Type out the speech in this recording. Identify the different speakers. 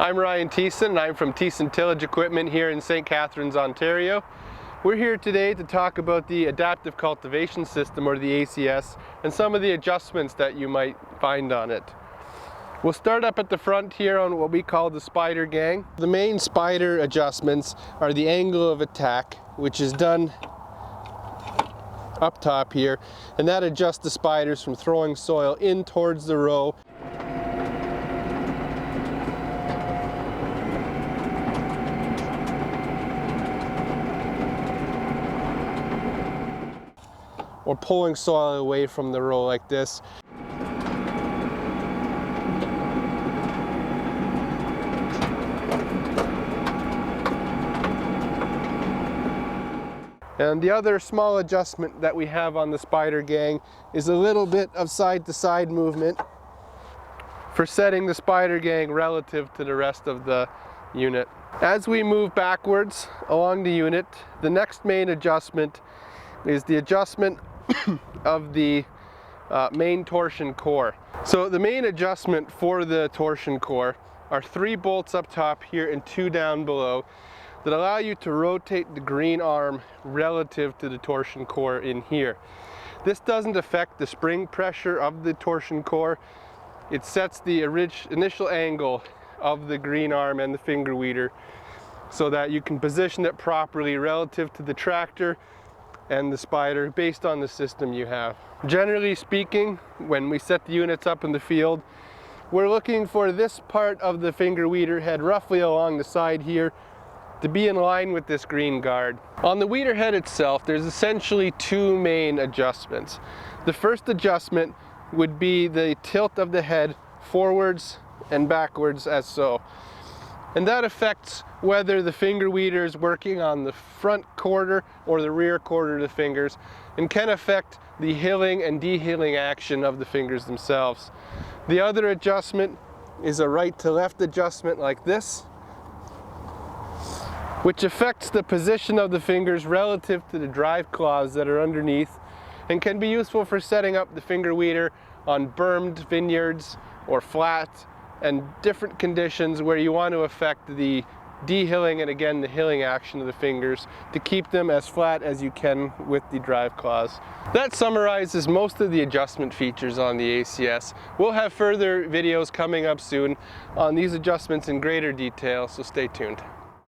Speaker 1: I'm Ryan Thiessen, and I'm from Thiessen Tillage Equipment here in St. Catharines, Ontario. We're here today to talk about the Adaptive Cultivation System, or the ACS, and some of the adjustments that you might find on it. We'll start up at the front here on what we call the spider gang. The main spider adjustments are the angle of attack, which is done up top here, and that adjusts the spiders from throwing soil in towards the row. Or pulling soil away from the row like this. And the other small adjustment that we have on the spider gang is a little bit of side-to-side movement for setting the spider gang relative to the rest of the unit. As we move backwards along the unit, the next main adjustment is the adjustment of the main torsion core. So the main adjustment for the torsion core are 3 bolts up top here and 2 down below that allow you to rotate the green arm relative to the torsion core in here. This doesn't affect the spring pressure of the torsion core. It sets the initial angle of the green arm and the finger weeder so that you can position it properly relative to the tractor and the spider based on the system you have. Generally speaking, when we set the units up in the field, we're looking for this part of the finger weeder head roughly along the side here to be in line with this green guard. On the weeder head itself, there's essentially 2 main adjustments. The first adjustment would be the tilt of the head forwards and backwards as so. And that affects whether the finger weeder is working on the front quarter or the rear quarter of the fingers, and can affect the hilling and dehilling action of the fingers themselves. The other adjustment is a right to left adjustment like this, which affects the position of the fingers relative to the drive claws that are underneath, and can be useful for setting up the finger weeder on bermed vineyards or flat and different conditions where you want to affect the dehilling and again the hilling action of the fingers to keep them as flat as you can with the drive claws. That summarizes most of the adjustment features on the ACS. We'll have further videos coming up soon on these adjustments in greater detail, so stay tuned.